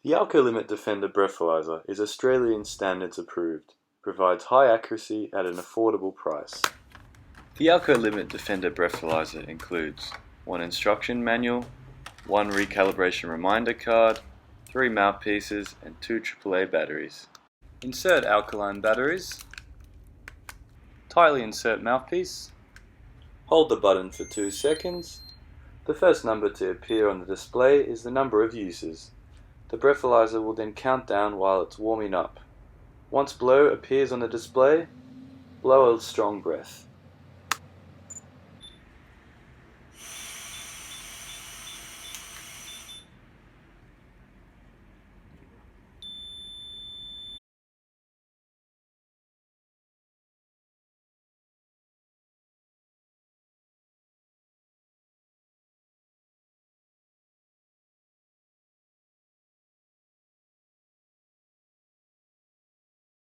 The Alcolimit Defender Breathalyser is Australian standards approved, provides high accuracy at an affordable price. The Alcolimit Defender Breathalyser includes one instruction manual, one recalibration reminder card, 3 mouthpieces and 2 AAA batteries. Insert alkaline batteries, tightly insert mouthpiece, hold the button for 2 seconds. The first number to appear on the display is the number of uses. The breathalyzer will then count down while it's warming up. Once blow appears on the display, blow a strong breath.